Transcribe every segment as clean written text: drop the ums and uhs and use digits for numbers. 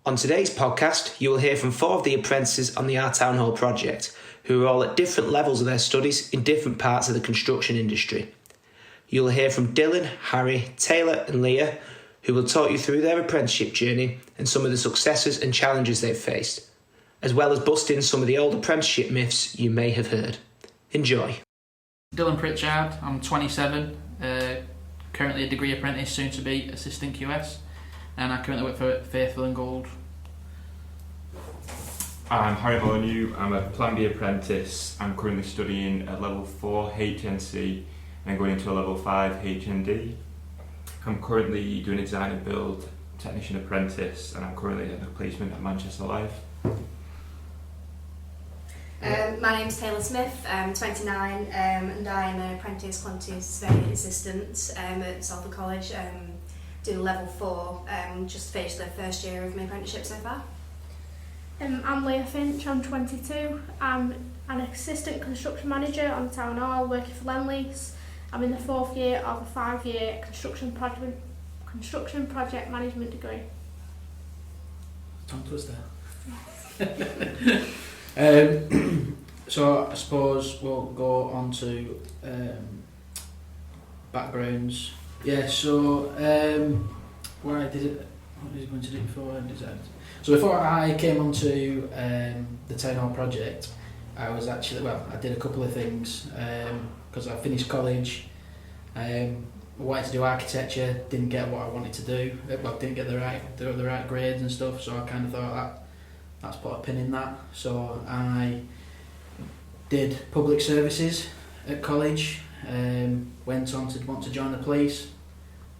On today's podcast, you will hear from 4 of the apprentices on the Our Town Hall project, who are all at different levels of their studies in different parts of the construction industry. You'll hear from Dylan, Harry, Tayla and Leah, who will talk you through their apprenticeship journey and some of the successes and challenges they've faced, as well as busting some of the old apprenticeship myths you may have heard. Enjoy. Dylan Pritchard, I'm 27, currently a degree apprentice, soon to be assistant QS, and I currently work for Faithful and Gold. I'm Harry Molyneux, I'm a Plan B apprentice. I'm currently studying a level 4 HNC and going into a level 5 HND. I'm currently doing a design and build technician apprentice, and I'm currently at a placement at Manchester Life. My name's Tayla Smith, I'm 29 and I'm an apprentice quantity surveying assistant at Salford College, doing level 4, just finished the first year of my apprenticeship so far. I'm Leah Finch, I'm 22, I'm an assistant construction manager on the Town Hall working for Lend-Lease. I'm in the 4th year of a 5-year construction project management degree. Tongue twister. So I suppose we'll go on to backgrounds. Yeah, so what was I going to do before I designed? So before I came onto the Town Hall project, I was actually, I did a couple of things because I finished college. I wanted to do architecture, didn't get what I wanted to do. Didn't get the right grades and stuff, so I kind of thought that's put a pin in that. So I did public services at college, went on to want to join the police.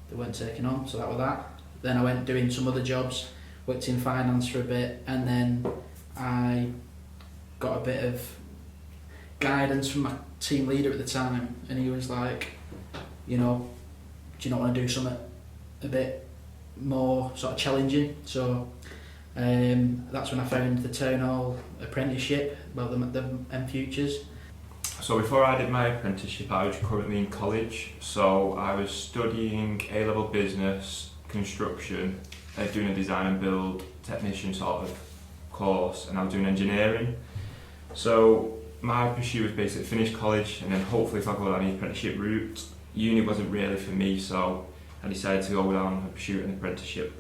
They weren't taken on, so that was that. Then I went doing some other jobs, worked in finance for a bit, and then I got a bit of guidance from my team leader at the time, and he was like, do you not want to do something a bit more sort of challenging? So that's when I found the Town Hall apprenticeship, the M Futures. So before I did my apprenticeship, I was currently in college. So I was studying A-level business, construction, doing a design and build technician sort of course, and I was doing engineering. So my pursuit was basically finish college and then hopefully if I go down the apprenticeship route. Uni wasn't really for me, so I decided to go down and pursue an apprenticeship.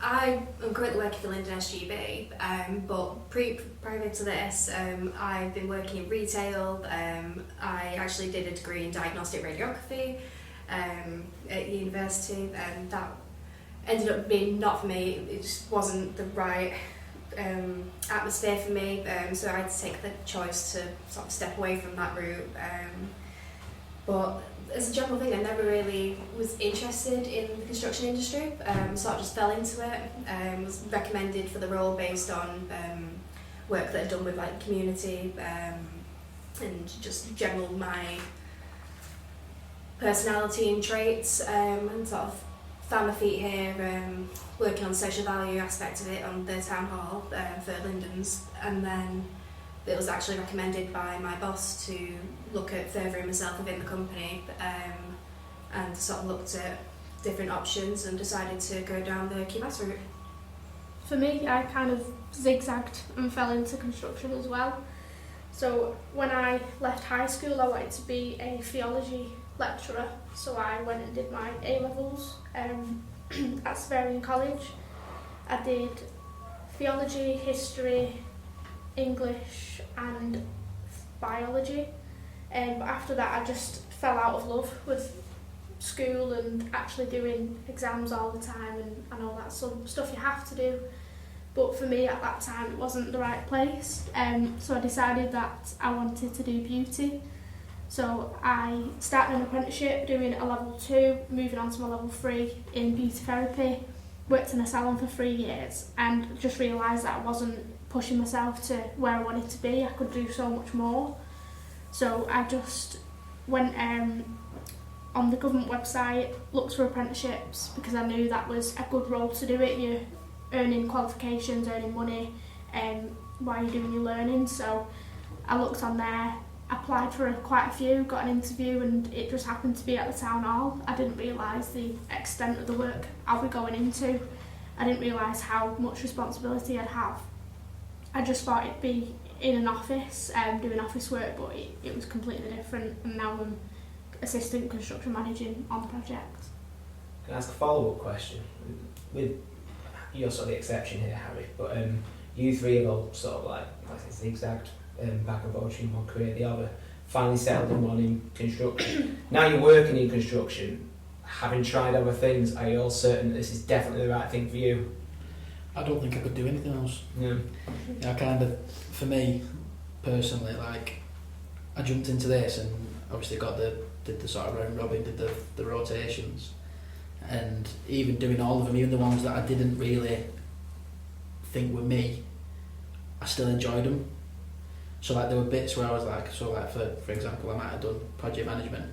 I am currently working for Linden SGB, but prior to this, I've been working in retail. I actually did a degree in diagnostic radiography at university, and that ended up being not for me. It just wasn't the right atmosphere for me, so I had to take the choice to sort of step away from that route. But as a general thing, I never really was interested in the construction industry, sort of just fell into it. Was recommended for the role based on work that I'd done with like community and just general my personality and traits, and sort of found my feet here, working on the social value aspect of it on the Town Hall for Linden's, and then it was actually recommended by my boss to look at furthering myself within the company, and sort of looked at different options and decided to go down the QS route. For me, I kind of zigzagged and fell into construction as well. So when I left high school, I wanted to be a theology lecturer, so I went and did my A-levels at Savarian College. I did theology, history, English and biology, but after that I just fell out of love with school and actually doing exams all the time and all that sort of stuff you have to do, but for me at that time it wasn't the right place, so I decided that I wanted to do beauty. So I started an apprenticeship doing a level 2, moving on to my level 3 in beauty therapy, worked in a salon for 3 years and just realised that I wasn't pushing myself to where I wanted to be. I could do so much more. So I just went on the government website, looked for apprenticeships because I knew that was a good role to do it. You're earning qualifications, earning money while you're doing your learning. So I looked on there, applied for quite a few, got an interview, and it just happened to be at the Town Hall. I didn't realise the extent of the work I'll be going into I didn't realise how much responsibility I'd have. I just thought it'd be in an office doing office work, but it was completely different, and now I'm assistant construction managing on the project. Can I ask a follow-up question? With you're sort of the exception here, Harry, but you three have all sort of like I say zigzagged back and forth in one career. The other finally settled in one in construction. Now you're working in construction, having tried other things, are you all certain that this is definitely the right thing for you? I don't think I could do anything else. Yeah. I kind of, for me personally, like I jumped into this and obviously did the sort of round robin, did the rotations, and even doing all of them, even the ones that I didn't really think were me, I still enjoyed them. So like there were bits where I was like, so like for example, I might have done project management.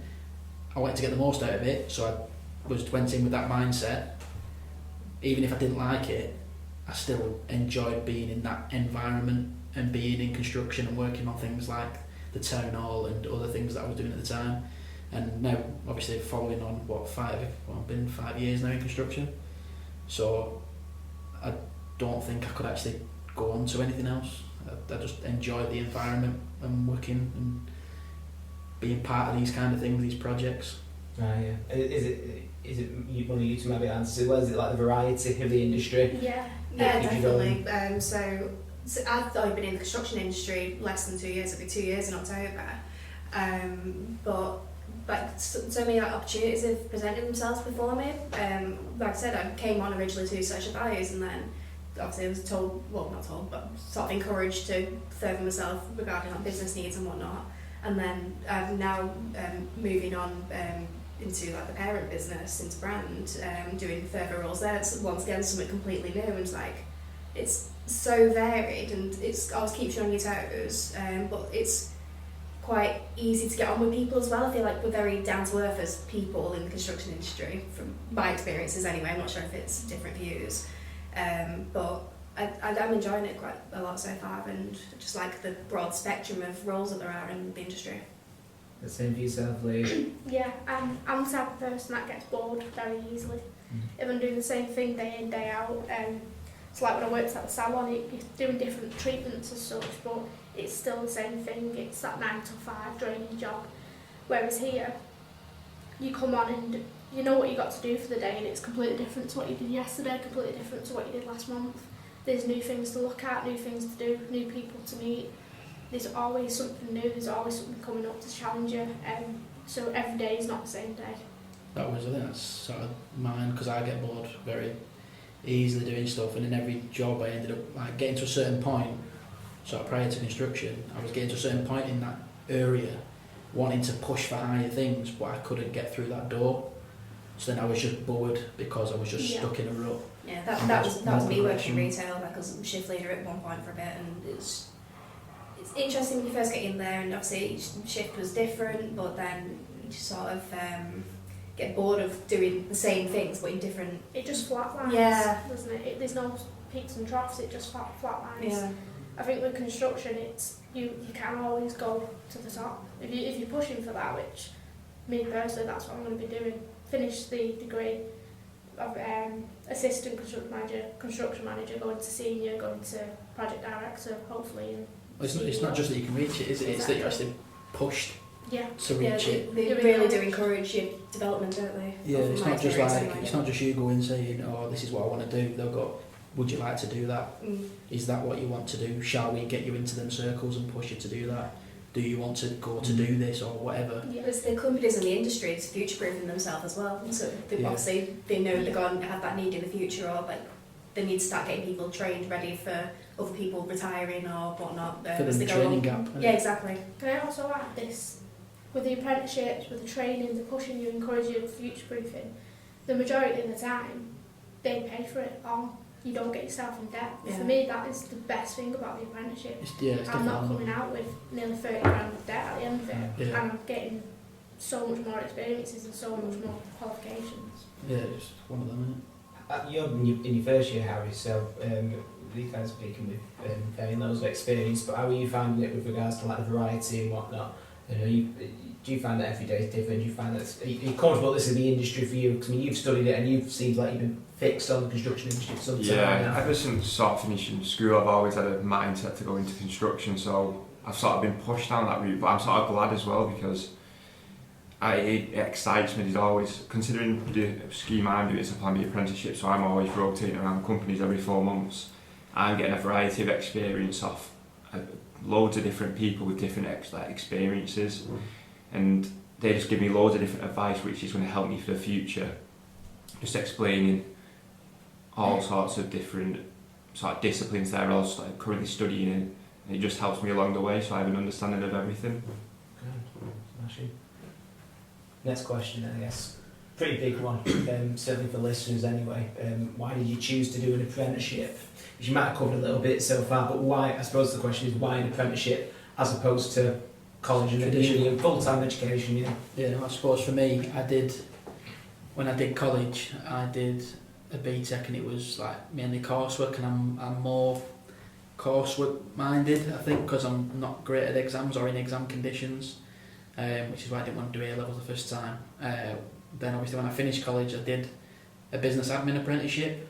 I wanted to get the most out of it, so I went in with that mindset. Even if I didn't like it, I still enjoyed being in that environment and being in construction and working on things like the town hall and other things that I was doing at the time. And now, obviously, following on I've been 5 years now in construction. So I don't think I could actually go on to anything else. I just enjoy the environment and working and being part of these kind of things, these projects. Yeah. Is it one of you two maybe answer? Well, is it like the variety of the industry? Yeah, Yeah, definitely. So I've only been in the construction industry less than 2 years. It'll be 2 years in October. But so many opportunities have presented themselves before me. Like I said, I came on originally to do social values, and then obviously I was told, well not told, but sort of encouraged to further myself regarding like business needs and whatnot. And then now moving on into like the parent business, into brand, doing further roles there. It's once again something completely new, and it's so varied, and it's always keeps you on your toes. But it's quite easy to get on with people as well. I feel like we're very down to earth as people in the construction industry, from my experiences anyway. I'm not sure if it's different views, but I'm enjoying it quite a lot so far, and just like the broad spectrum of roles that there are in the industry. The same for yourself, Leah? Yeah, I'm the type of person that gets bored very easily. If I'm doing the same thing day in, day out, it's like when I worked at the salon, you're doing different treatments as such, but it's still the same thing. It's that 9 to 5 draining job. Whereas here, you come on and you know what you got to do for the day, and it's completely different to what you did yesterday, completely different to what you did last month. There's new things to look at, new things to do, new people to meet. There's always something new, there's always something coming up to challenge you, so every day is not the same day. I think that's sort of mine, because I get bored very easily doing stuff, and in every job I ended up like getting to a certain point, sort of prior to construction, I was getting to a certain point in that area, wanting to push for higher things, but I couldn't get through that door. So then I was just bored because I was just stuck in a rut. Yeah, that was me working retail, because I was shift leader at one point for a bit, and it's interesting when you first get in there, and obviously each shift was different, but then you just sort of get bored of doing the same things but in different... It just flatlines, doesn't it? There's no peaks and troughs, it just flatlines. Yeah. I think with construction, it's you can't always go to the top. If you're pushing for that, which me personally, that's what I'm going to be doing. Finish the degree of assistant construction manager, going to senior, going to project director, hopefully. And it's not just that you can reach it, is it? It's that you're actually pushed to reach it. They really do encourage your development, don't they? Yeah, it's not just like it's not just you going saying, "Oh, this is what I want to do." They'll go, "Would you like to do that? Is that what you want to do? Shall we get you into them circles and push you to do that? Do you want to go to do this or whatever?" Yeah, there's the companies in the industry it's future-proofing themselves as well. So obviously they know they're going to have that need in the future, or like they need to start getting people trained, ready for other people retiring or whatnot. For the training gap. Yeah, exactly. Can I also add this? With the apprenticeships, with the training, the pushing you, encouraging you, future-proofing, the majority of the time, they pay for it all. You don't get yourself in debt. Yeah. For me, that is the best thing about the apprenticeship. It's I'm not coming out with nearly 30 grand of debt at the end of it, Yeah. and I'm getting so much more experiences and so much more qualifications. Yeah, it's one of them, You're in your first year, Harry, so you kind of speaking with varying levels of experience, but how are you finding it with regards to like the variety and whatnot? Do Do you find that every day is different? Do you find that are you comfortable this is the industry for you? Because I mean, you've studied it and you've seemed like you've been fixed on the construction industry for some time Yeah, now. ever since sort of finishing school, I've always had a mindset to go into construction, so I've sort of been pushed down that route, but I'm sort of glad as well because it excites me. There's always, considering the scheme I'm doing, it's a plan B apprenticeship, so I'm always rotating around companies every 4 months. I'm getting a variety of experience off loads of different people with different experiences, and they just give me loads of different advice which is going to help me for the future, just explaining all sorts of different sort of disciplines that I'm currently studying in, and it just helps me along the way so I have an understanding of everything. Good. Smashing. Next question, I guess. Pretty big one, certainly for listeners anyway. Why did you choose to do an apprenticeship? You might have covered a little bit so far, but why? I suppose the question is why an apprenticeship as opposed to college and traditionally and full-time education? Yeah, I suppose for me, when I did college, I did a BTEC and it was like mainly coursework, and I'm more coursework minded, I think, because I'm not great at exams or in exam conditions, which is why I didn't want to do A-levels the first time. Then obviously when I finished college, I did a business admin apprenticeship,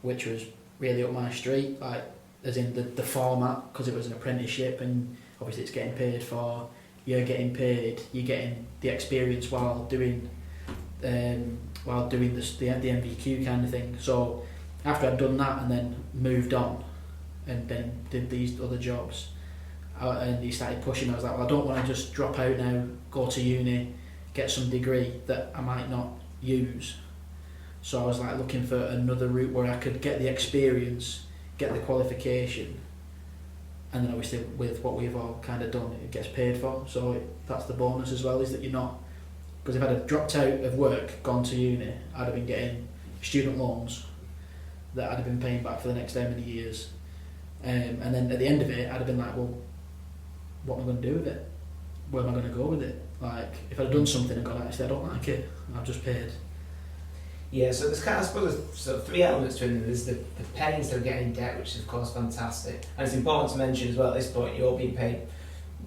which was really up my street, like as in the format, because it was an apprenticeship and obviously it's getting paid for, you're getting paid, you're getting the experience while doing the MVQ kind of thing. So after I'd done that and then moved on and then did these other jobs, and he started pushing, I was like, well, I don't want to just drop out now, go to uni, get some degree that I might not use. So I was like looking for another route where I could get the experience, get the qualification, and then obviously with what we've all kind of done, it gets paid for. So that's the bonus as well, is that you're not, because if I'd have dropped out of work, gone to uni, I'd have been getting student loans that I'd have been paying back for the next how many years. And then at the end of it, I'd have been like, well, what am I going to do with it? Where am I going to go with it? Like, if I'd have done something and gone, actually, I don't like it, I've just paid. Yeah, so there's kind of, I suppose, there's sort of 3 elements to it. There's the pay instead of getting in debt, which is of course fantastic. And it's important to mention as well at this point, you're being paid,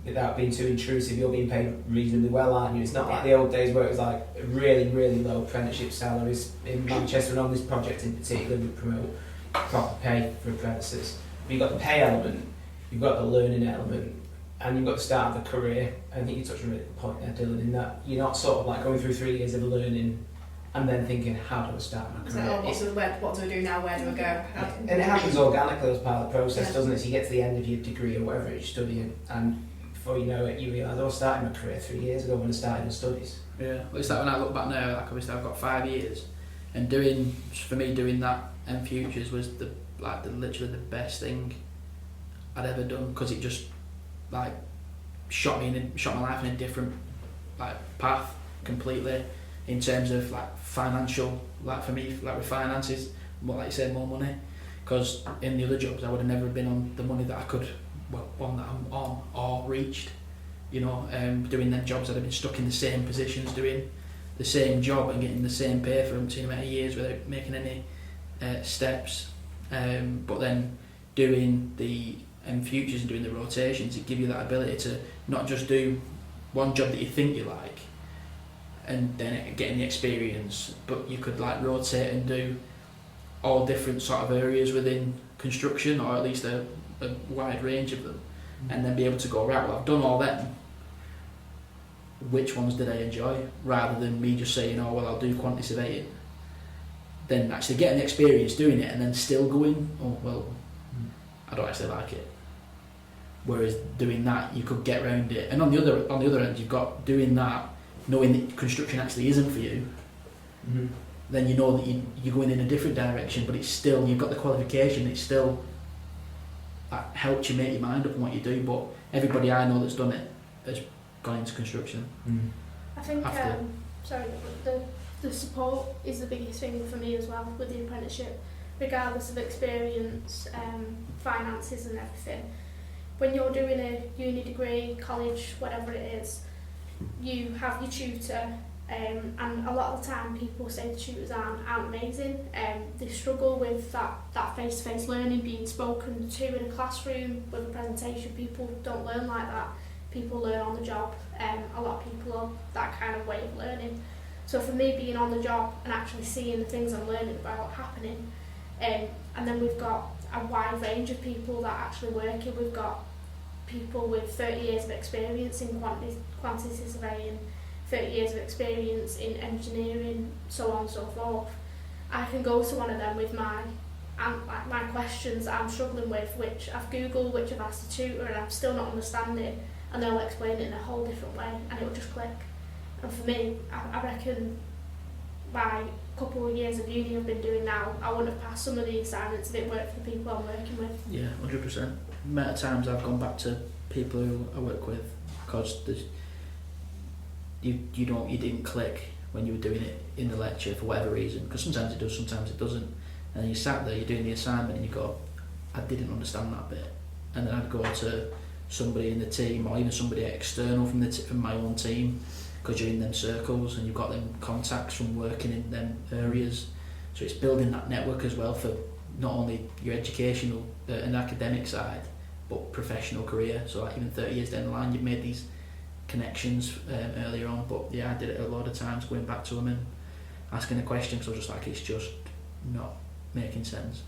without being too intrusive, you're being paid reasonably well, aren't you? It's not like the old days where it was like really, really low apprenticeship salaries. In Manchester and on this project in particular, we promote proper pay for apprentices. But you've got the pay element, you've got the learning element, and you've got the start of the career. I think you touched on a really good point there, Dylan, in that you're not sort of like going through 3 years of learning and then thinking, how do I start my career? So, what do I do now? Where do I go? And it happens organically as part of the process, doesn't it? So you get to the end of your degree or whatever you're studying, and before you know it, you realise, I was starting my career 3 years ago when I started my studies. Yeah, well, it's like when I look back now, like obviously I've got 5 years, and doing that and futures was literally the best thing I'd ever done, because it just like shot my life in a different like path completely, in terms of like financial, like for me, like with finances, more like you said, more money, because in the other jobs I would have never been on the money that I could, one that I'm on or reached, doing them jobs I'd have been stuck in the same positions, doing the same job and getting the same pay for umpteen amount of years without making any steps, but then doing the futures and doing the rotations, it give you that ability to not just do one job that you think you like and then getting the experience, but you could like rotate and do all different sort of areas within construction, or at least a wide range of them, and then be able to go, right, well, I've done all them, which ones did I enjoy, rather than me just saying, oh well, I'll do quantity surveying, then actually getting the experience doing it and then still going, oh well, I don't actually like it. Whereas doing that, you could get around it. And on the other end, you've got doing that, knowing that construction actually isn't for you. Mm-hmm. Then you know that you're going in a different direction, but it's still, you've got the qualification. It's still helped you make your mind up on what you do. But everybody I know that's done it has gone into construction. Mm-hmm. I think the support is the biggest thing for me as well with the apprenticeship, regardless of experience, finances and everything. When you're doing a uni degree, college, whatever it is, you have your tutor, and a lot of the time people say the tutors aren't amazing. They struggle with that face-to-face learning, being spoken to in a classroom with a presentation. People don't learn like that. people learn on the job. A lot of people are that kind of way of learning. So for me, being on the job and actually seeing the things I'm learning about happening, and then we've got a wide range of people that actually work here. We've got people with 30 years of experience in quantity surveying, 30 years of experience in engineering, so on and so forth. I can go to one of them with my questions that I'm struggling with, which I've Googled, which I've asked a tutor, and I'm still not understanding, and they'll explain it in a whole different way, and it will just click. And for me, I reckon by a couple of years of uni I've been doing now, I wouldn't have passed some of the assignments if it worked for the people I'm working with. Yeah, 100%. The amount of times I've gone back to people who I work with because you didn't click when you were doing it in the lecture for whatever reason, because sometimes it does, sometimes it doesn't, and you sat there, you're doing the assignment and you go, I didn't understand that bit, and then I'd go to somebody in the team or even somebody external from my own team, because you're in them circles and you've got them contacts from working in them areas, so it's building that network as well for not only your educational and academic side but professional career. So like even 30 years down the line you've made these connections earlier on. But yeah, I did it a lot of times, going back to them and asking a question because I was just like, it's just not making sense.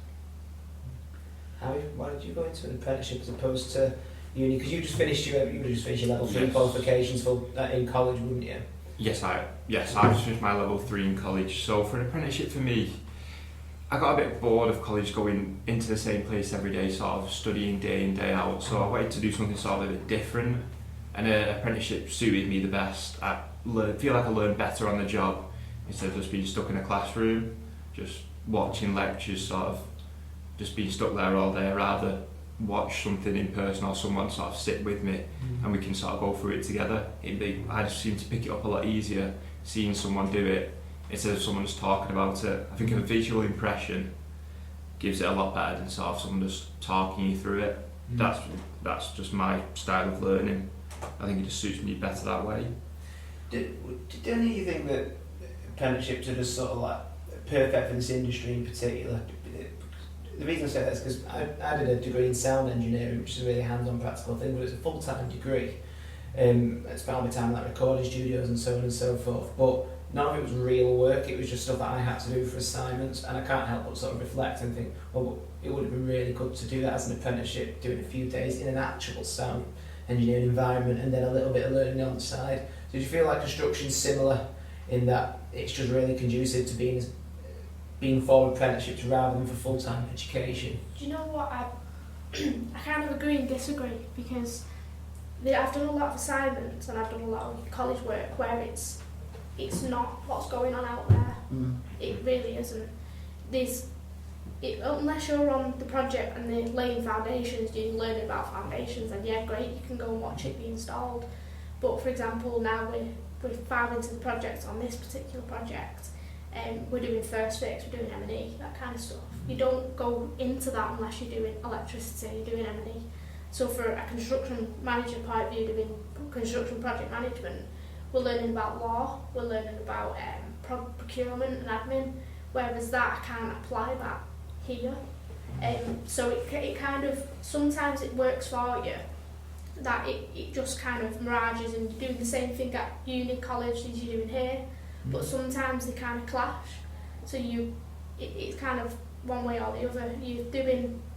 Harry, why did you go into an apprenticeship as opposed to uni? Because you would just finished your level 3 qualifications in college, wouldn't you? Yes, I just finished my level 3 in college. So for an apprenticeship for me, I got a bit bored of college, going into the same place every day, sort of studying day in, day out. So I wanted to do something sort of a bit different, and an apprenticeship suited me the best. I feel like I learned better on the job instead of just being stuck in a classroom, just watching lectures, sort of just being stuck there all day. I'd rather watch something in person or someone sort of sit with me and we can sort of go through it together. I just seem to pick it up a lot easier seeing someone do it instead of someone just talking about it. I think a visual impression gives it a lot better than sort of someone just talking you through it. That's just my style of learning. I think it just suits me better that way. Did any of you think that apprenticeships are just sort of like perfect for this industry in particular? The reason I say that is because I did a degree in sound engineering, which is a really hands-on practical thing, but it's a full-time degree. I spent all my time in like recording studios and so on and so forth, but none of it was real work. It was just stuff that I had to do for assignments, and I can't help but sort of reflect and think, well, it would have been really good to do that as an apprenticeship, doing a few days in an actual sound engineering environment and then a little bit of learning on the side. So do you feel like construction's similar in that it's just really conducive to being for apprenticeships rather than for full-time education? Do you know what, I kind of agree and disagree, because I've done a lot of assignments and I've done a lot of college work where it's not what's going on out there. It really isn't. Unless you're on the project and they're laying foundations, you're learning about foundations, and yeah, great, you can go and watch it be installed. But for example, now we're far into the project on this particular project, we're doing first fix, we're doing M&E, that kind of stuff. You don't go into that unless you're doing electricity, you're doing M&E. So for a construction manager point of view, doing construction project management, we're learning about law, we're learning about procurement and admin, whereas that I can't apply that here. So it kind of, sometimes it works for you, that it just kind of mirages and you're doing the same thing at uni, college as you're doing here, but sometimes they kind of clash. So it's kind of one way or the other.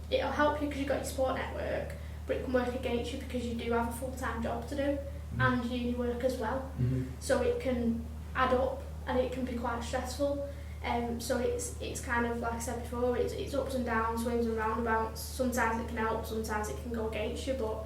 It'll help you because you've got your support network, but it can work against you because you do have a full-time job to do and uni work as well. So it can add up and it can be quite stressful. So it's kind of, like I said before, it's ups and downs, swings and roundabouts. Sometimes it can help, sometimes it can go against you. But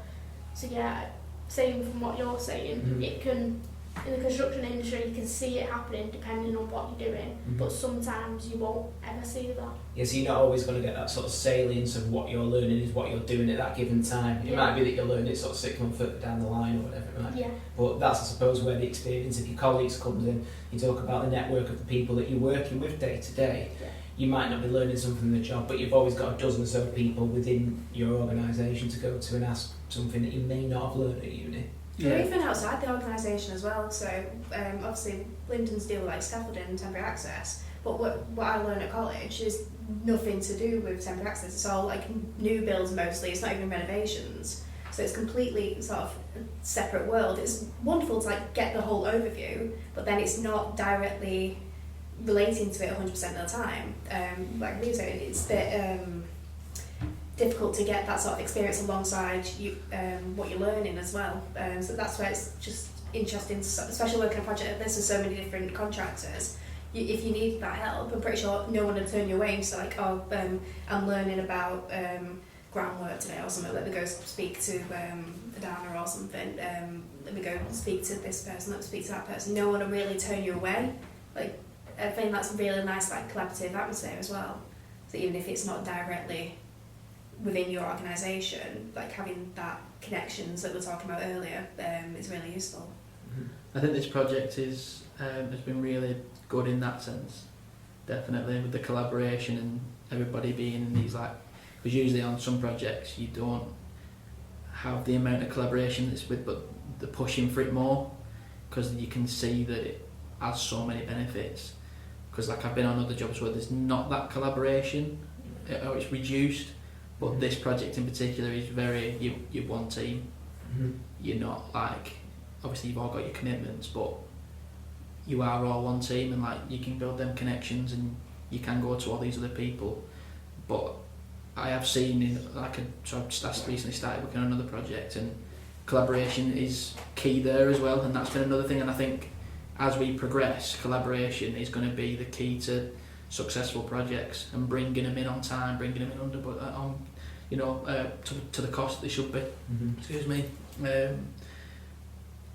so yeah, saying from what you're saying, it can, in the construction industry, you can see it happening depending on what you're doing, but sometimes you won't ever see that. Yeah, so you're not always going to get that sort of salience of what you're learning is what you're doing at that given time. It might be that you're learning it sort of 6 months further down the line or whatever it might be. But that's, I suppose, where the experience of your colleagues comes in. You talk about the network of the people that you're working with day to day. You might not be learning something in the job, but you've always got a dozen or so people within your organisation to go to and ask something that you may not have learned at uni. Or even outside the organisation as well. So obviously Linden's deal with like scaffolding and temporary access, but what I learn at college is nothing to do with temporary access. It's all like new builds mostly, it's not even renovations. So it's completely sort of a separate world. It's wonderful to like get the whole overview, but then it's not directly relating to it 100% of the time. Like Leah said, it's a bit difficult to get that sort of experience alongside you, what you're learning as well. So that's why it's just interesting, especially working on a project like this with so many different contractors. If you need that help, I'm pretty sure no one will turn you away. So like, oh, I'm learning about groundwork today or something. Let me go speak to the downer or something. Let me go speak to this person. Let me speak to that person. No one will really turn you away. Like, I think that's a really nice like collaborative atmosphere as well. So even if it's not directly within your organisation, like having that connections that we were talking about earlier is really useful. I think this project has been really good in that sense, definitely, with the collaboration and everybody being in these, like, because usually on some projects you don't have the amount of collaboration that's with, but the pushing for it more, because you can see that it has so many benefits. Because like I've been on other jobs where there's not that collaboration, or it's reduced, but this project in particular is very, you're one team. You're not like, obviously you've all got your commitments, but you are all one team, and like you can build them connections and you can go to all these other people. But I have seen so I've recently started working on another project, and collaboration is key there as well, and that's been another thing. And I think as we progress, collaboration is going to be the key to successful projects, and bringing them in on time, bringing them in under, but to the cost they should be. Excuse me.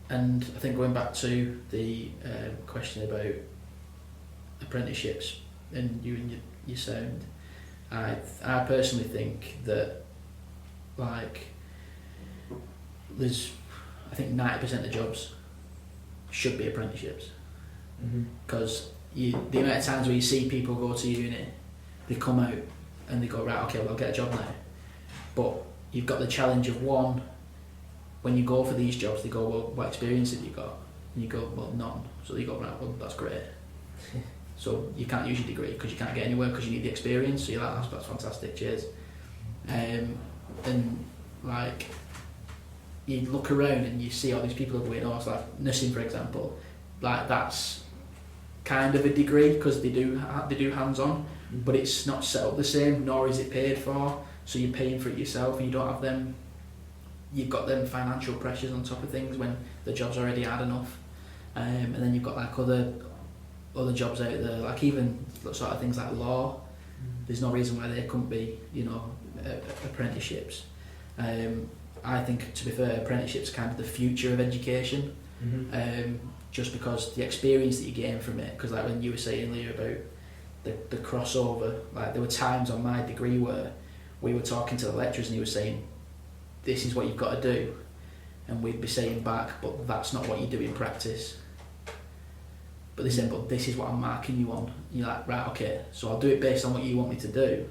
And I think going back to the question about apprenticeships and your sound, I personally think that like I think 90% of jobs should be apprenticeships, because the amount of times where you see people go to uni, they come out and they go, right, okay, well I'll get a job now, but you've got the challenge of one. When you go for these jobs, they go, well, what experience have you got? And you go, well, none. So you go, right, well, that's great. So you can't use your degree because you can't get anywhere because you need the experience. So you're like, that's fantastic, cheers. And like, you look around and you see all these people going, oh, it's like nursing, for example. Like, that's kind of a degree because they do hands-on, but it's not set up the same, nor is it paid for. So you're paying for it yourself, and you don't have them. You've got them financial pressures on top of things when the job's already hard enough, and then you've got like other jobs out there, like even sort of things like law. There's no reason why they couldn't be, apprenticeships. I think, to be fair, apprenticeships are kind of the future of education, just because the experience that you gain from it. Because like when you were saying, Leah, about the crossover, like there were times on my degree where we were talking to the lecturers and he was saying, this is what you've got to do, and we'd be saying back, but that's not what you do in practice. But they said, but this is what I'm marking you on. And you're like, right, okay, so I'll do it based on what you want me to do,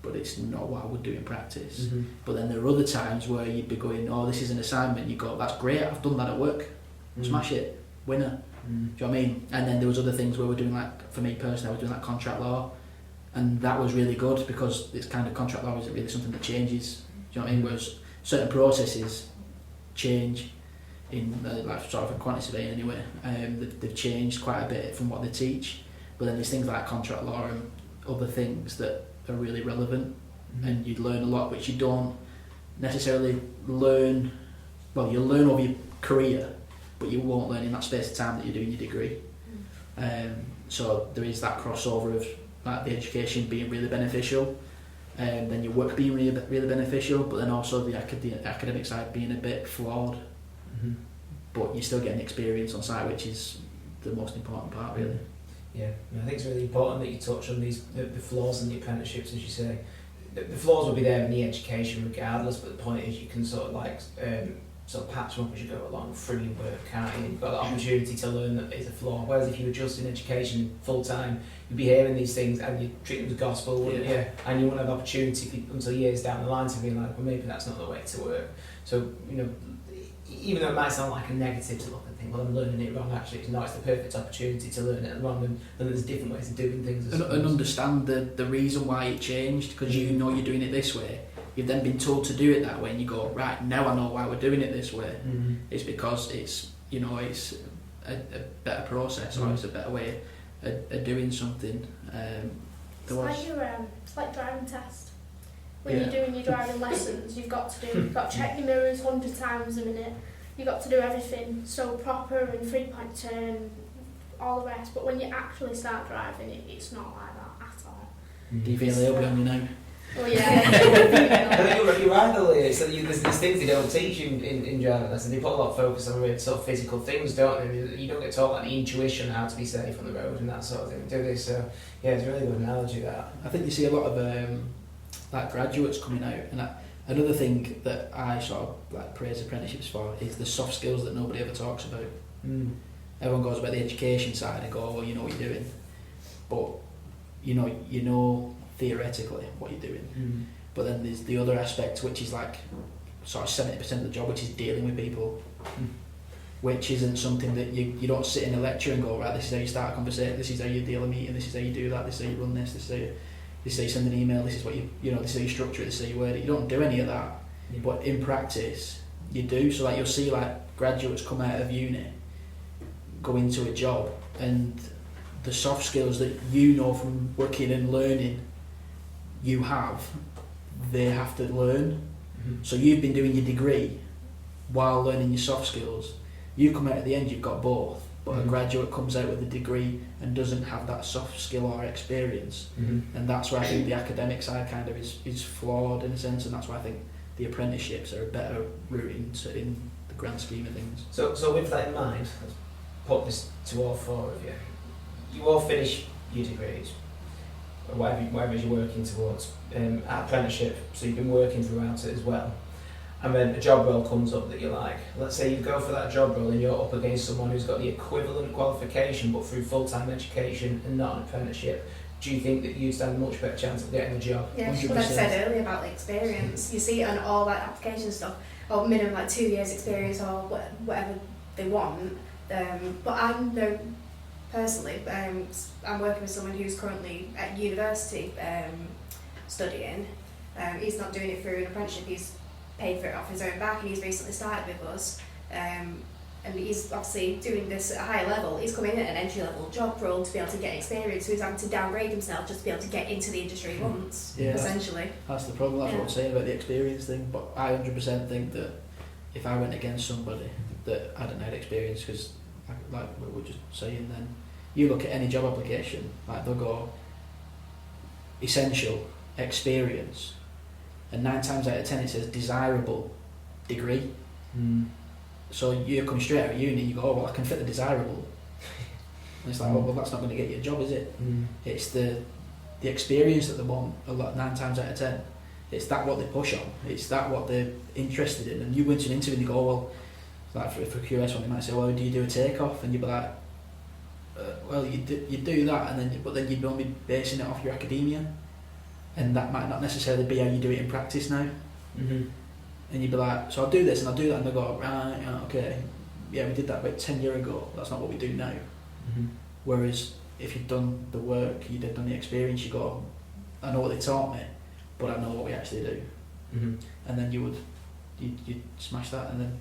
but it's not what I would do in practice. But then there are other times where you'd be going, oh, this is an assignment, you go, that's great, I've done that at work, smash it, winner. Do you know what I mean? And then there was other things where we're doing, like, for me personally, I was doing like contract law, and that was really good because it's kind of contract law isn't really something that changes. Do you know what I mean? Whereas certain processes change in like sort of a quantity surveying anyway. They've changed quite a bit from what they teach, but then there's things like contract law and other things that are really relevant, and you learn a lot which you don't necessarily learn. Well, you'll learn over your career, but you won't learn in that space of time that you're doing your degree. So there is that crossover of like the education being really beneficial. Then your work being really beneficial, but then also the academic side being a bit flawed. But you're still getting experience on site, which is the most important part, really. Yeah, I think it's really important that you touch on the flaws in the apprenticeships, as you say. The flaws will be there in the education regardless, but the point is you can sort of like sort of patch them up as you go along through your work, can't you? You've got the opportunity to learn that it's a flaw. Whereas if you were just in education full time, you'd be hearing these things and you treat them as gospel, wouldn't you? And you won't have opportunity until years down the line to be like, well, maybe that's not the way to work. So, even though it might sound like a negative to look and think, well, I'm learning it wrong, actually it's not. It's the perfect opportunity to learn it wrong, and there's different ways of doing things. And understand the reason why it changed, because you know you're doing it this way, you've then been told to do it that way, and you go, right, now I know why we're doing it this way. It's because it's it's a better process, or it's a better way of doing something. It's like driving test. When you're doing your driving lessons, you've got to check your mirrors 100 times a minute. You've got to do everything so proper and 3-point turn, all the rest. But when you actually start driving, it's not like that at all. Do you feel they'll be on you now? Oh yeah. I think you're right though, Leah. So there's things they don't teach in driving lessons. They put a lot of focus on really sort of physical things, don't they? You don't get taught like the intuition how to be safe on the road and that sort of thing, do they? So yeah, it's a really good analogy, that. I think you see a lot of like graduates coming out, and another thing that I sort of like praise apprenticeships for is the soft skills that nobody ever talks about. Everyone goes about the education side and go, oh, well, you know what you're doing, but you know theoretically what you're doing. But then there's the other aspect, which is like sort of 70% of the job, which is dealing with people, which isn't something that you don't sit in a lecture and go, right, this is how you start a conversation, this is how you deal a meeting, this is how you do that, this is how you run this is how you send an email, this is what this is how you structure it, this is how you word it. You don't do any of that, but in practice you do. So like you'll see like graduates come out of uni, go into a job, and the soft skills that you know from working and learning they have to learn. So you've been doing your degree while learning your soft skills. You come out at the end, you've got both, but a graduate comes out with a degree and doesn't have that soft skill or experience. And that's where I think the academic side kind of is flawed in a sense, and that's why I think the apprenticeships are a better route in the grand scheme of things. So with that in mind, let's put this to all four of you. You all finish your degrees, or whatever you're working towards, at apprenticeship, so you've been working throughout it as well. And then a job role comes up that you like. Let's say you go for that job role and you're up against someone who's got the equivalent qualification but through full-time education and not an apprenticeship. Do you think that you'd stand a much better chance of getting the job? Yeah, what I said earlier about the experience. You see it on all that application stuff, or minimum like 2 years experience or whatever they want. But I know personally, I'm working with someone who's currently at university studying. He's not doing it through an apprenticeship, he's paid for it off his own back, and he's recently started with us. And he's obviously doing this at a higher level. He's come in at an entry-level job role to be able to get experience, so he's having to downgrade himself just to be able to get into the industry he wants, essentially. That's the problem, that's what I'm saying about the experience thing, but I 100% think that if I went against somebody that hadn't had experience, because like we were just saying then, you look at any job application, like they'll go essential experience, and 9 times out of 10 it says desirable degree. So you come straight out of uni and you go, oh well, I can fit the desirable. And it's like, oh well, that's not going to get you a job, is it? It's the experience that they want. A lot 9 times out of 10, it's that what they push on. It's that what they're interested in. And you went to an interview and you go, oh, well, like for a QS one, they might say, well, do you do a takeoff? And you'd be like, well, you do that, but then you'd only be basing it off your academia, and that might not necessarily be how you do it in practice now. And you'd be like, so I'll do this and I'll do that, and they'll go, right, okay, yeah, we did that about 10 years ago, that's not what we do now. Whereas if you'd done the work, you'd have done the experience, you go, I know what they taught me, but I know what we actually do. And then you'd smash that. And then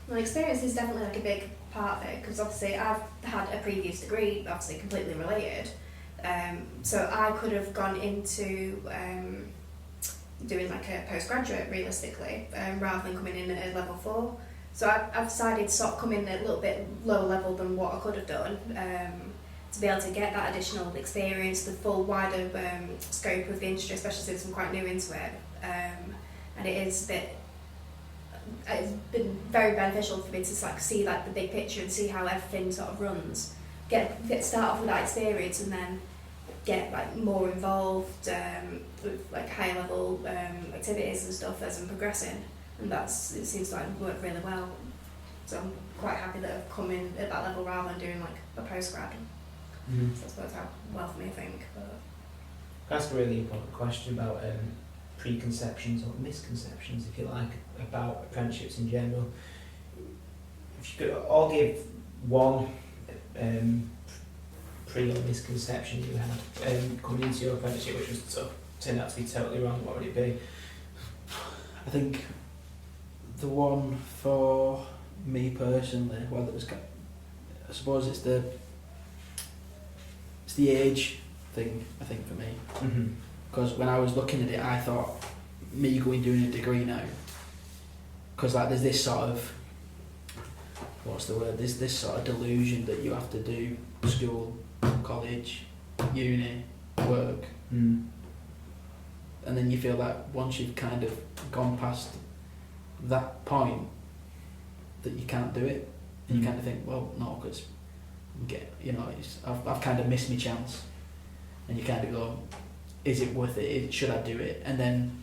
well, experience is definitely like a big part of it, because obviously I've had a previous degree, obviously completely related, so I could have gone into doing like a postgraduate realistically, rather than coming in at a level 4. So I've decided to sort of come in a little bit lower level than what I could have done, to be able to get that additional experience, the full wider scope of the industry, especially since I'm quite new into it, and it is a bit. It's been very beneficial for me to like see like the big picture and see how everything sort of runs. Start off with that experience and then get like more involved with like higher level activities and stuff as I'm progressing, and it seems to like work really well. So I'm quite happy that I've come in at that level rather than doing like a postgrad. So that's worked out well for me, I think. But that's a really important question about preconceptions or misconceptions, if you like, about apprenticeships in general. If you could all give one pre or misconception you had coming into your apprenticeship, which was sort of turned out to be totally wrong, what would it be? I think the one for me personally, well, it was, I suppose it's the age thing. I think for me, because when I was looking at it, I thought me doing a degree now, because like there's this sort of, what's the word? There's this sort of delusion that you have to do school, college, uni, work. And then you feel that once you've kind of gone past that point, that you can't do it, and you kind of think, well, no, because I've kind of missed my chance, and you kind of go, is it worth it? Should I do it? And then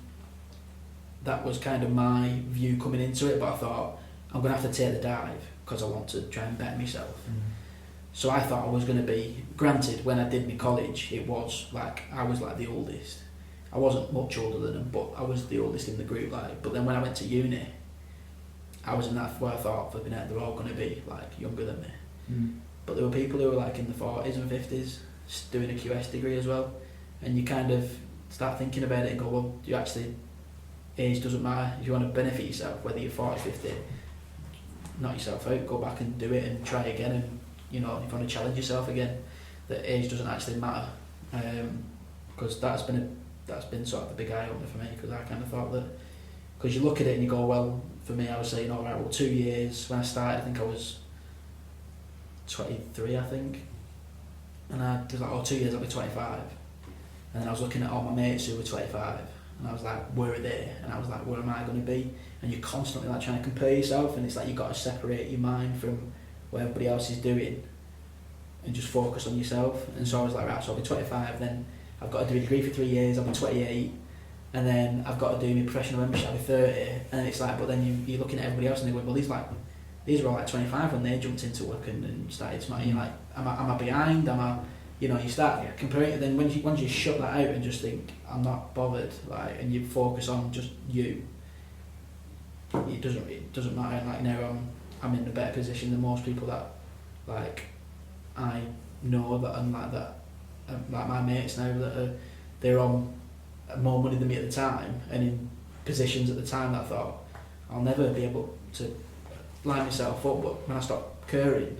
that was kind of my view coming into it, but I thought I'm gonna have to take the dive because I want to try and better myself. So I thought I was going to be, granted, when I did my college, it was like, I was like the oldest. I wasn't much older than them, but I was the oldest in the group. Like, but then when I went to uni, I was in that where I thought, flipping out, they're all going to be like younger than me. But there were people who were like in the 40s and 50s doing a QS degree as well. And you kind of start thinking about it and go, well, you actually, age doesn't matter. If you want to benefit yourself, whether you're 40, 50, knock yourself out, go back and do it and try again. And if you want to challenge yourself again, that age doesn't actually matter, because that's been sort of the big eye opener for me, because I kind of thought that, because you look at it and you go, well, for me I was saying, all right, well, 2 years, when I started I think I was 23 I think, and I was like, 2 years I'll be 25, and then I was looking at all my mates who were 25, and I was like, where are they? And I was like, where am I going to be? And you're constantly like trying to compare yourself, and it's like you've got to separate your mind from what everybody else is doing and just focus on yourself. And so I was like, right, so I'll be 25, then I've got to do a degree for 3 years, I'll be 28, and then I've got to do my professional membership, I'll be 30, and it's like, but then you're looking at everybody else and they're going, well, these are all like 25 when they jumped into work and started smarting. You're like, am I behind? You start comparing it, then once you shut that out and just think, I'm not bothered, like, and you focus on just you, it doesn't matter. And like now I'm in a better position than most people that like I know that I'm like that, like my mates now that they're on more money than me at the time and in positions at the time that I thought I'll never be able to line myself up, but when I stop caring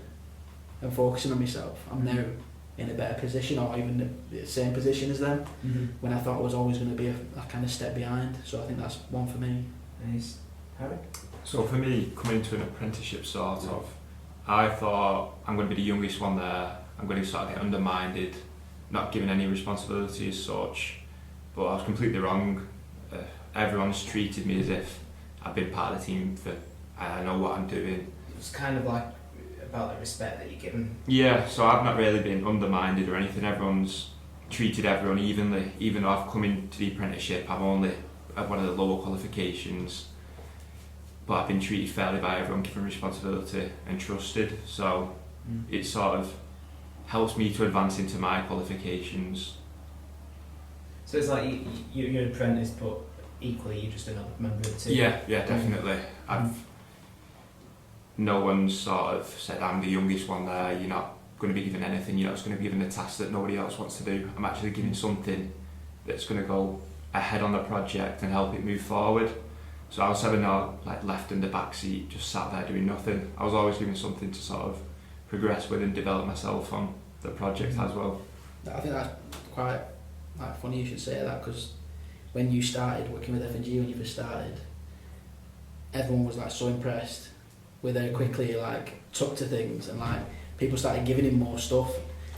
and focusing on myself, I'm now in a better position, or even the same position as them, when I thought I was always going to be a kind of step behind. So I think that's one for me. Nice. Harry? So for me, coming into an apprenticeship sort of, I thought I'm going to be the youngest one there, I'm going to sort of get undermined, not given any responsibility as such, but I was completely wrong. Everyone's treated me as if I've been part of the team, I know what I'm doing. It's kind of like about the respect that you're given. Yeah, so I've not really been undermined or anything. Everyone's treated everyone evenly, even though I've come into the apprenticeship, I'm only at one of the lower qualifications, but I've been treated fairly by everyone, given responsibility and trusted, so it sort of helps me to advance into my qualifications. So it's like you're an apprentice, but equally you're just another member of the team. Yeah, definitely. No one's sort of said I'm the youngest one there, you're not going to be given anything, you're not just going to be given a task that nobody else wants to do. I'm actually given something that's going to go ahead on the project and help it move forward. So I was never not like left in the back seat, just sat there doing nothing. I was always given something to sort of progress with and develop myself on the project as well. I think that's quite funny you should say that, because when you started working with F&G, when you first started, everyone was like so impressed with how quickly he like took to things, and like people started giving him more stuff,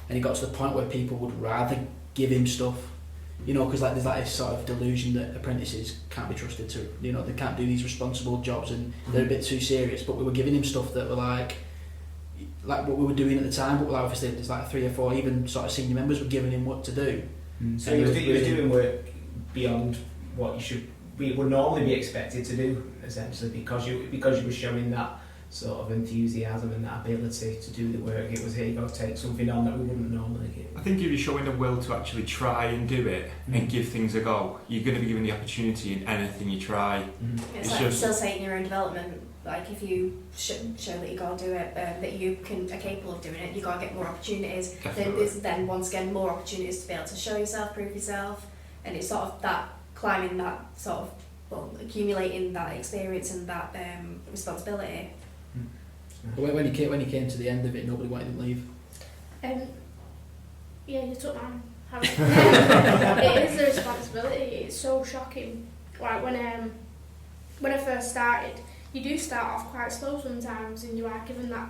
and he got to the point where people would rather give him stuff, because like there's like this sort of delusion that apprentices can't be trusted to, they can't do these responsible jobs and they're a bit too serious. But we were giving him stuff that were like what we were doing at the time, but like obviously there's like 3 or 4 even sort of senior members were giving him what to do. So he was doing work beyond what we would normally be expected to do, essentially, because you were showing that sort of enthusiasm and that ability to do the work. It was, here you go, take something on that we wouldn't normally give. I think if you're showing the will to actually try and do it and give things a go, you're going to be given the opportunity in anything you try. It's like facilitating your own development. Like if you show that you gotta do it, that you are capable of doing it, you gotta get more opportunities. Definitely. Then there's once again more opportunities to be able to show yourself, prove yourself, and it's sort of that climbing that sort of accumulating that experience and that responsibility. But when you came to the end of it, nobody wanted him to leave. Yeah, you took mine. It is the responsibility. It's so shocking. Like when I first started, you do start off quite slow sometimes, and you are given that.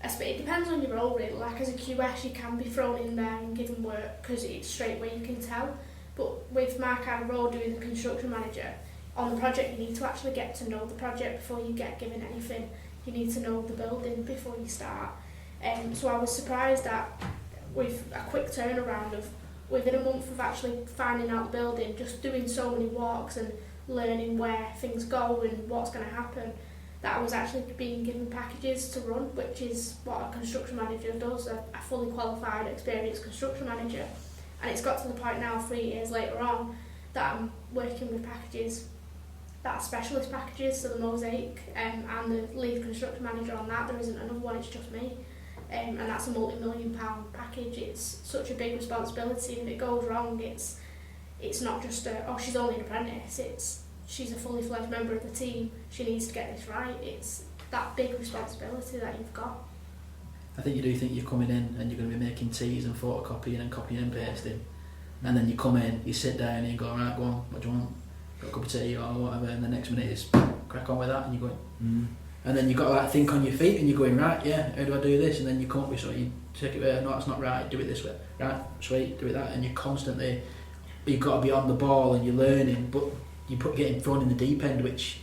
It depends on your role really. Like as a QS, you can be thrown in there and given work because it's straight away you can tell. But with my kind of role doing the construction manager on the project, you need to actually get to know the project before you get given anything. You need to know the building before you start. So I was surprised that with a quick turnaround of within a month of actually finding out the building, just doing so many walks and learning where things go and what's going to happen, that I was actually being given packages to run, which is what a construction manager does, a fully qualified, experienced construction manager. And it's got to the point now, 3 years later on, that I'm working with packages that are specialist packages, so the Mosaic and the lead construction manager on that. There isn't another one, it's just me. And that's a multi-million-pound package. It's such a big responsibility, and if it goes wrong, it's not just she's only an apprentice, she's a fully fledged member of the team, she needs to get this right. It's that big responsibility that you've got. I think you do think you're coming in and you're going to be making teas and photocopying and copying and pasting, and then you come in, you sit down and you go, right, go on, what do you want? Got a cup of tea or whatever, and the next minute is crack on with that, and you're going, and then you've got to like, think on your feet, and you're going, right, yeah, how do I do this? And then you come up with something, you take it away, no, that's not right, do it this way, right, sweet, do it that, and you're constantly, you've got to be on the ball and you're learning, but you getting thrown in the deep end, which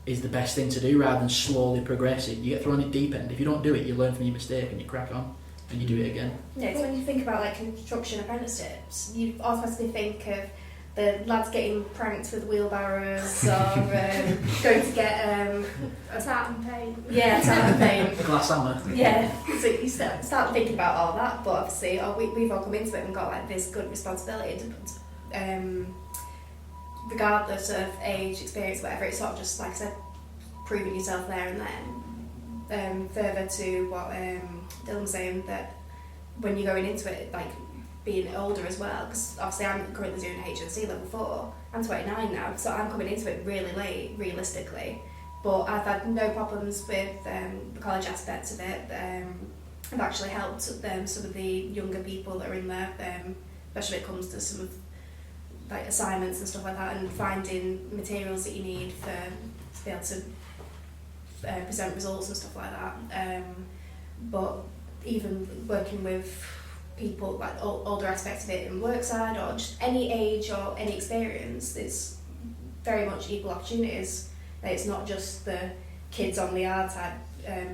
is the best thing to do rather than slowly progressing. You get thrown in the deep end, if you don't do it, you learn from your mistake and you crack on and you do it again. Yeah, it's when you think about like construction apprenticeships, you automatically think of the lads getting pranked with wheelbarrows or going to get a tartan paint. Yeah, tartan paint. A glass hammer. Yeah, so you start thinking about all that, but obviously we've all come into it and got like this good responsibility to, regardless of age, experience, whatever. It's sort of just, like I said, proving yourself there and then. Further to what Dylan was saying, that when you're going into it, like being older as well, because obviously I'm currently doing HNC level 4, I'm 29 now, so I'm coming into it really late, realistically, but I've had no problems with the college aspects of it. I've actually helped some of the younger people that are in there, especially when it comes to some of like assignments and stuff like that, and finding materials that you need to be able to present results and stuff like that. But even working with people, like older aspects of it in work side, or just any age or any experience, it's very much equal opportunities. It's not just the kids on the hard type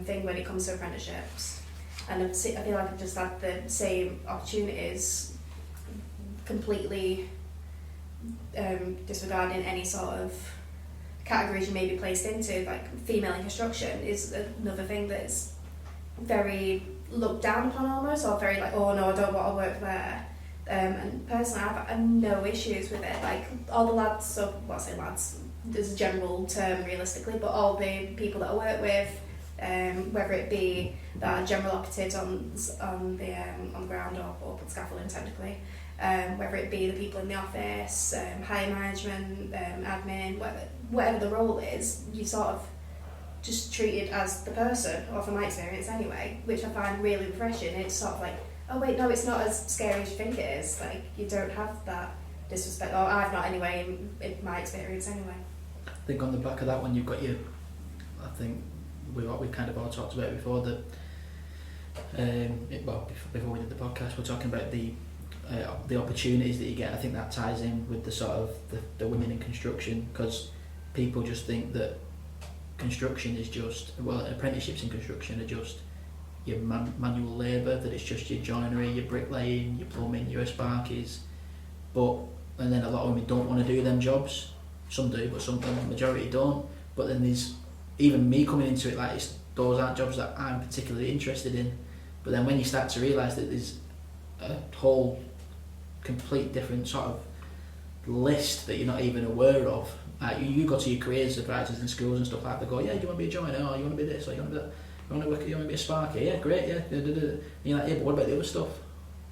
thing when it comes to apprenticeships. And I feel like I've just had the same opportunities, completely disregarding any sort of categories you may be placed into. Like female in construction is another thing that's very looked down upon almost, or very like, oh no, I don't want to work there. And personally, I've no issues with it. Like all the lads, so well, I say lads, there's a general term realistically, but all the people that I work with, whether it be that general operatives on the ground or put scaffolding technically, whether it be the people in the office, higher management, admin, whatever the role is, you sort of just treated as the person, or from my experience anyway, which I find really refreshing. It's sort of like, oh wait, no, it's not as scary as you think it is. Like, you don't have that disrespect, or I've not anyway, in my experience anyway. I think on the back of that one, you've got your, I think we kind of all talked about it before, that before we did the podcast, we're talking about the opportunities that you get. I think that ties in with the sort of the women in construction, because people just think that construction is just, well, apprenticeships in construction are just your manual labour, that it's just your joinery, your bricklaying, your plumbing, your sparkies, and then a lot of women don't want to do them jobs. Some do, but the majority don't. But then there's, even me coming into it, like, those aren't jobs that I'm particularly interested in. But then when you start to realise that there's a whole complete different sort of list that you're not even aware of. You go to your careers advisors in schools and stuff like that, they go, yeah, do you want to be a joiner, or you want to be this, or you want to be that, you want to be a sparky, yeah, great, yeah, and you're like, yeah, but what about the other stuff?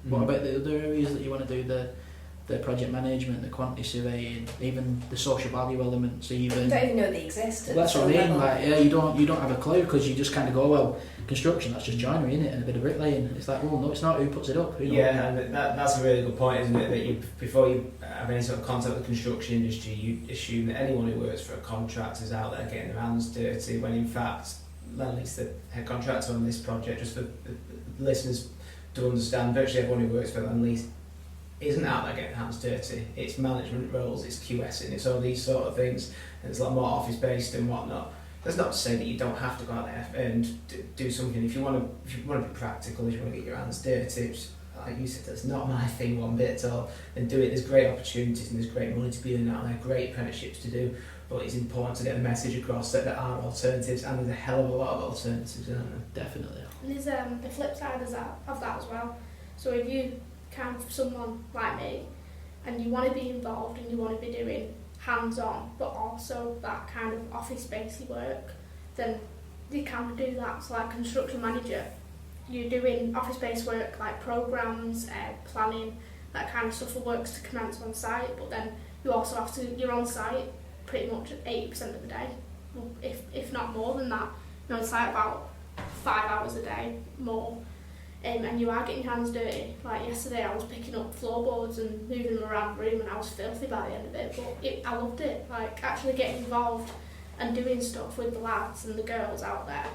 What about the other areas that you want to do, the the project management, the quantity surveying, even the social value elements, even. You don't even know they exist. At That's the what I mean. level. Like, yeah, you don't have a clue because you just kind of go, well, construction, that's just joinery, isn't it, and a bit of bricklaying. It's like, well, no, it's not. Who puts it up? Who knows? Yeah, and that's a really good point, isn't it? That you, before you have any sort of contact with the construction industry, you assume that anyone who works for a contractor is out there getting their hands dirty, when in fact, at least the head contractor on this project, just for the listeners to understand, virtually everyone who works for Landlease isn't out there getting hands dirty. It's management roles, it's QSing, it's all these sort of things, and it's a lot more office based and whatnot. That's not to say that you don't have to go out there and do something. If you want to be practical, if you want to get your hands dirty, like you said, that's not my thing one bit at all. And do it. There's great opportunities and there's great money to be earned out there, great apprenticeships to do. But it's important to get the message across that there are alternatives, and there's a hell of a lot of alternatives, aren't there? Definitely. And there's the flip side of that as well. So if you kind of someone like me, and you want to be involved and you want to be doing hands-on, but also that kind of office-based work, then you can do that. So like construction manager, you're doing office-based work like programmes, planning, that kind of stuff for works to commence on site, but then you also have to, you're on site pretty much 80% of the day, if not more than that. You're on site about 5 hours a day, more. And you are getting your hands dirty. Like yesterday I was picking up floorboards and moving them around the room and I was filthy by the end of it, but I loved it. Like actually getting involved and doing stuff with the lads and the girls out there.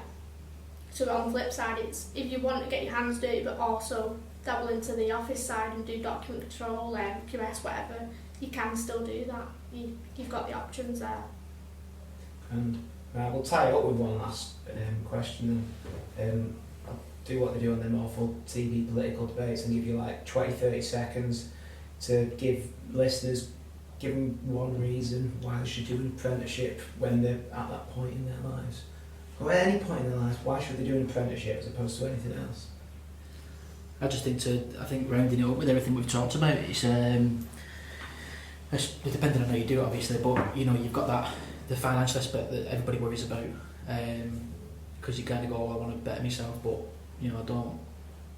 So on the flip side, it's if you want to get your hands dirty but also dabble into the office side and do document control, QS, whatever, you can still do that. You've got the options there. And we'll tie it up with one last question. I'll do what they do on them awful TV political debates and give you like 20-30 seconds to give listeners, give them one reason why they should do an apprenticeship when they're at that point in their lives. Or at any point in their lives, why should they do an apprenticeship as opposed to anything else? I think rounding it up with everything we've talked about, it's depending on how you do it, obviously, but you know, you've got the financial aspect that everybody worries about, because you kind of go, oh, I want to better myself, but you know, I don't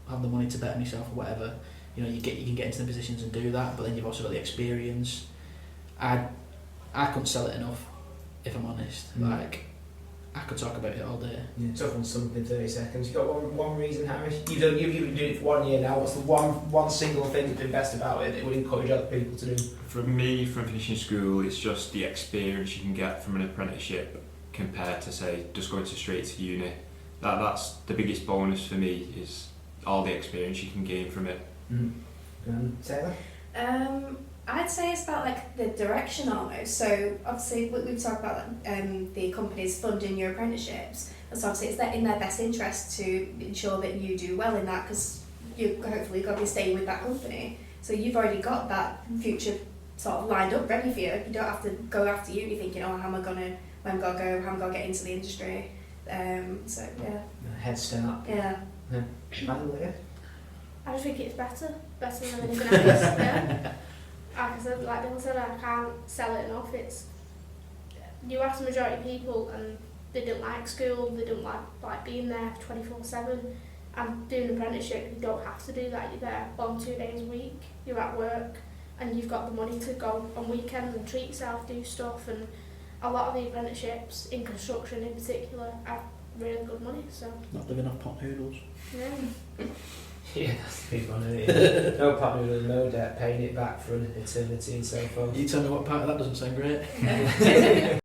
have the money to better myself or whatever. You know, you can get into the positions and do that, but then you've also got the experience. I couldn't sell it enough, if I'm honest. Like, I could talk about it all day. Yeah, tough on something in 30 seconds. You got one reason, Harry? You've been doing it for 1 year now. What's the one single thing that's been best about it that would encourage other people to do? For me, from finishing school, it's just the experience you can get from an apprenticeship compared to, say, just going straight to uni. That's the biggest bonus for me, is all the experience you can gain from it. Tayla? I'd say it's about like the direction almost. So obviously we've talked about the companies funding your apprenticeships. And so obviously it's in their best interest to ensure that you do well in that, because you hopefully got to be staying with that company. So you've already got that future sort of lined up, ready for you. You don't have to go after uni thinking, oh, how am I gonna get into the industry? So yeah. Head start. Yeah. Leah? I just think it's better than anything else. Yeah. Like I said, like Dylan said, I can't sell it enough. It's, you ask the majority of people and they don't like school, they don't like being there 24/7. And doing an apprenticeship, you don't have to do that. You're there 1-2 days a week, you're at work, and you've got the money to go on weekends and treat yourself, do stuff. And a lot of the apprenticeships in construction in particular are really good money. So Not living off pot noodles. yeah. Yeah, that's the big one, isn't it? No pot noodles, no debt, paying it back for an eternity and so forth. You tell me what part of that doesn't sound great.